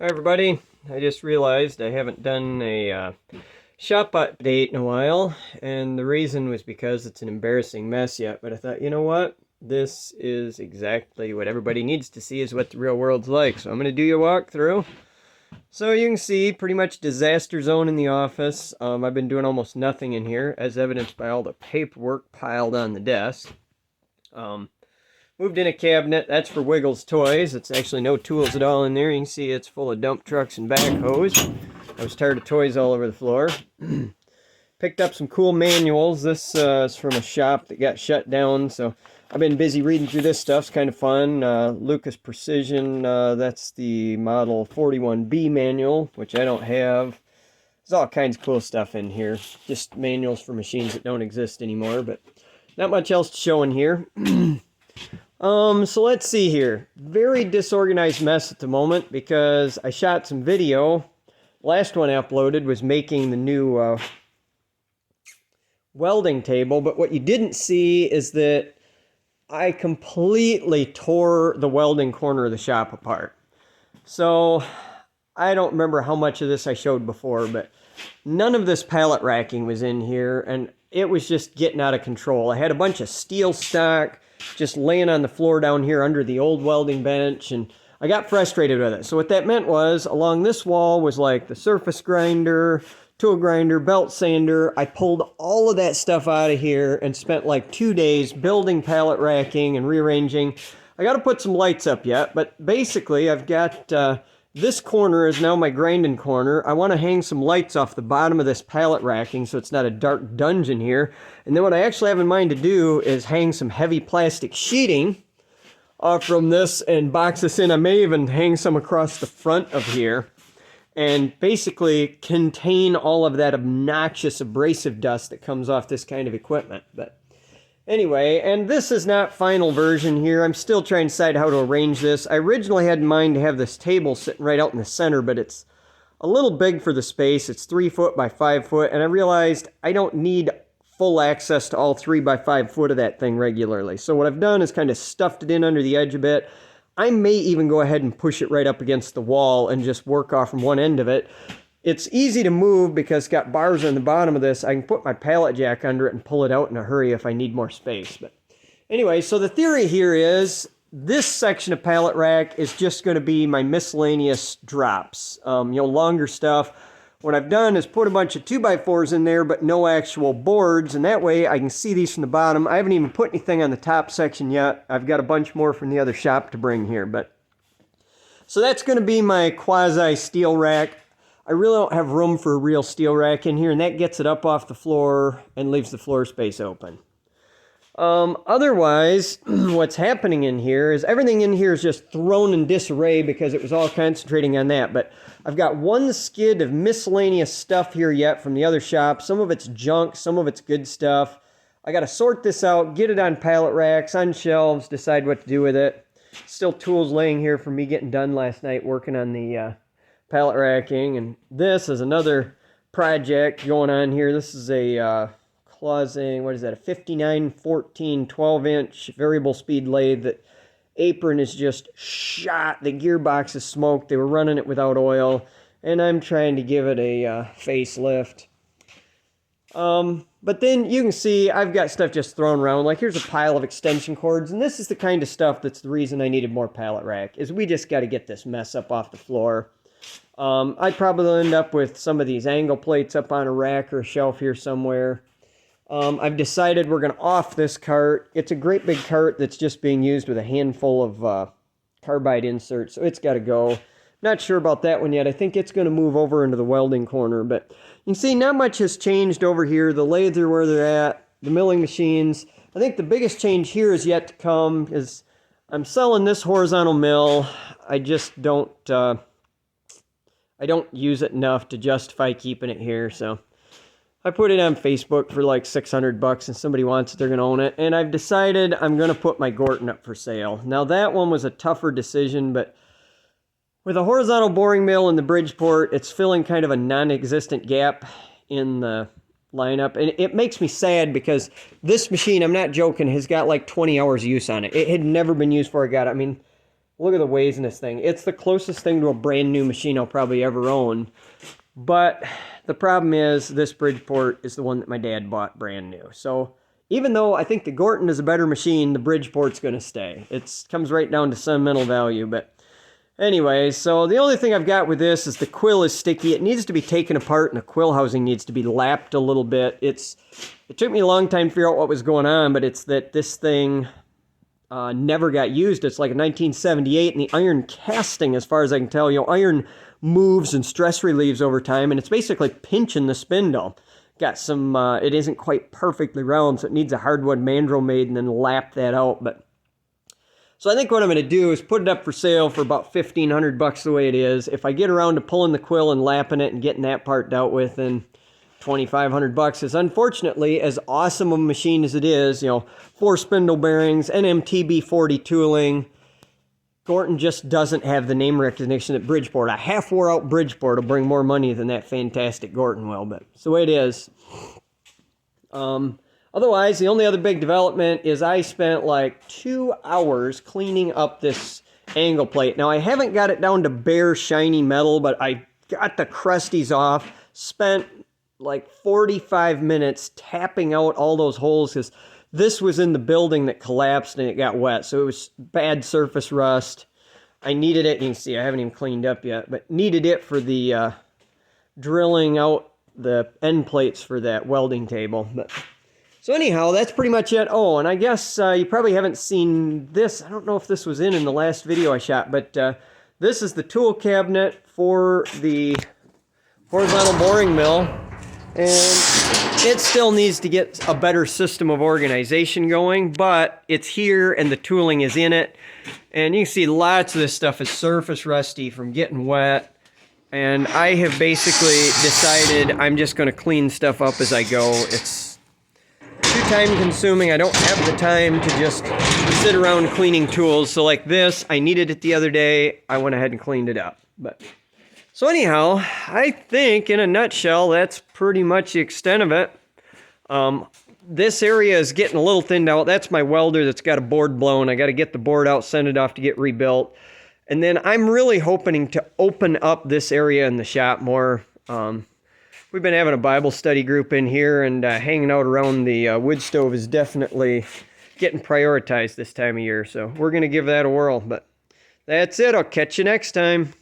Hi everybody, I just realized I haven't done a shop update in a while, and the reason was because it's an embarrassing mess yet, but I thought, you know what? This is exactly what everybody needs to see, is what the real world's like. So I'm going to do your walkthrough. So you can see pretty much disaster zone in the office. I've been doing almost nothing in here, as evidenced by all the paperwork piled on the desk. Moved in a cabinet, that's for Wiggles toys. It's actually no tools at all in there. You can see it's full of dump trucks and backhoes. I was tired of toys all over the floor. Picked up some cool manuals. This is from a shop that got shut down, so I've been busy reading through this stuff. It's kind of fun. Lucas Precision, that's the Model 41B manual, which I don't have. There's all kinds of cool stuff in here. Just manuals for machines that don't exist anymore, but not much else to show in here. So let's see here. Very disorganized mess at the moment because I shot some video. Last one I uploaded was making the new welding table, but what you didn't see is that I completely tore the welding corner of the shop apart. So I don't remember how much of this I showed before, but none of this pallet racking was in here, and it was just getting out of control. I had a bunch of steel stock just laying on the floor down here under the old welding bench, and I got frustrated with it. So what that meant was, along this wall was like the surface grinder, tool grinder, belt sander. I pulled all of that stuff out of here and spent like 2 days building pallet racking and rearranging. I got to put some lights up yet, but basically I've got this corner is now my grinding corner. I want to hang some lights off the bottom of this pallet racking so it's not a dark dungeon here. And then what I actually have in mind to do is hang some heavy plastic sheeting from this and box this in. I may even hang some across the front of here and basically contain all of that obnoxious abrasive dust that comes off this kind of equipment. But anyway, and this is not final version here. I'm still trying to decide how to arrange this. I originally had in mind to have this table sitting right out in the center, but it's a little big for the space. It's 3 foot by 5 foot, and I realized I don't need full access to all 3 by 5 foot of that thing regularly. So what I've done is kind of stuffed it in under the edge a bit. I may even go ahead and push it right up against the wall and just work off from one end of it. It's easy to move because it's got bars on the bottom of this. I can put my pallet jack under it and pull it out in a hurry if I need more space. But anyway, so the theory here is this section of pallet rack is just going to be my miscellaneous drops, longer stuff. What I've done is put a bunch of 2x4s in there, but no actual boards, and that way I can see these from the bottom. I haven't even put anything on the top section yet. I've got a bunch more from the other shop to bring here, but so that's going to be my quasi steel rack. I really don't have room for a real steel rack in here, and that gets it up off the floor and leaves the floor space open. Otherwise, what's happening in here is everything in here is just thrown in disarray because it was all concentrating on that. But I've got one skid of miscellaneous stuff here yet from the other shop. Some of it's junk, some of it's good stuff. I got to sort this out, get it on pallet racks, on shelves, decide what to do with it. Still tools laying here from me getting done last night working on the pallet racking. And this is another project going on here. This is a Clausing, what is that, a 5914 12-inch variable speed lathe. That apron is just shot. The gearbox is smoked. They were running it without oil, and I'm trying to give it a facelift. But then you can see I've got stuff just thrown around. Like here's a pile of extension cords, and this is the kind of stuff that's the reason I needed more pallet rack, is we just got to get this mess up off the floor. I'd probably end up with some of these angle plates up on a rack or a shelf here somewhere. I've decided we're going to off this cart. It's a great big cart that's just being used with a handful of carbide inserts, so it's got to go. Not sure about that one yet. I think it's going to move over into the welding corner, but you can see not much has changed over here. The lathes are where they're at, the milling machines. I think the biggest change here is yet to come, is I'm selling this horizontal mill. I just don't, I don't use it enough to justify keeping it here, so I put it on Facebook for like $600, and somebody wants it, they're going to own it. And I've decided I'm going to put my Gorton up for sale. Now that one was a tougher decision, but with a horizontal boring mill in the Bridgeport, it's filling kind of a non-existent gap in the lineup. And it makes me sad because this machine, I'm not joking, has got like 20 hours of use on it. It had never been used before I got it. I mean, look at the ways in this thing. It's the closest thing to a brand new machine I'll probably ever own. But the problem is this Bridgeport is the one that my dad bought brand new. So even though I think the Gorton is a better machine, the Bridgeport's going to stay. It comes right down to sentimental value. But anyway, so the only thing I've got with this is the quill is sticky. It needs to be taken apart, and the quill housing needs to be lapped a little bit. It took me a long time to figure out what was going on, but it's that this thing never got used. It's like a 1978, and the iron casting, as far as I can tell, iron moves and stress relieves over time, and it's basically pinching the spindle. Got some, it isn't quite perfectly round, so it needs a hardwood mandrel made and then lap that out. But so I think what I'm going to do is put it up for sale for about $1,500 the way it is. If I get around to pulling the quill and lapping it and getting that part dealt with, then $2,500 is, unfortunately, as awesome a machine as it is, 4 spindle bearings, NMTB 40 tooling. Gorton just doesn't have the name recognition that Bridgeport. A half wore out Bridgeport will bring more money than that fantastic Gorton will, but it's the way it is. Otherwise, the only other big development is I spent like 2 hours cleaning up this angle plate. Now, I haven't got it down to bare, shiny metal, but I got the crusties off, spent like 45 minutes tapping out all those holes because this was in the building that collapsed and it got wet. So it was bad surface rust. I needed it. You can see I haven't even cleaned up yet, but needed it for the drilling out the end plates for that welding table. So anyhow, that's pretty much it. Oh, and I guess you probably haven't seen this. I don't know if this was in the last video I shot, but this is the tool cabinet for the horizontal boring mill. And it still needs to get a better system of organization going, but it's here and the tooling is in it. And you can see lots of this stuff is surface rusty from getting wet. And I have basically decided I'm just going to clean stuff up as I go. It's too time consuming. I don't have the time to just sit around cleaning tools. So like this, I needed it the other day. I went ahead and cleaned it up. So anyhow, I think in a nutshell, that's pretty much the extent of it. This area is getting a little thinned out. That's my welder that's got a board blown. I got to get the board out, send it off to get rebuilt. And then I'm really hoping to open up this area in the shop more. We've been having a Bible study group in here, and hanging out around the wood stove is definitely getting prioritized this time of year. So we're going to give that a whirl. But that's it. I'll catch you next time.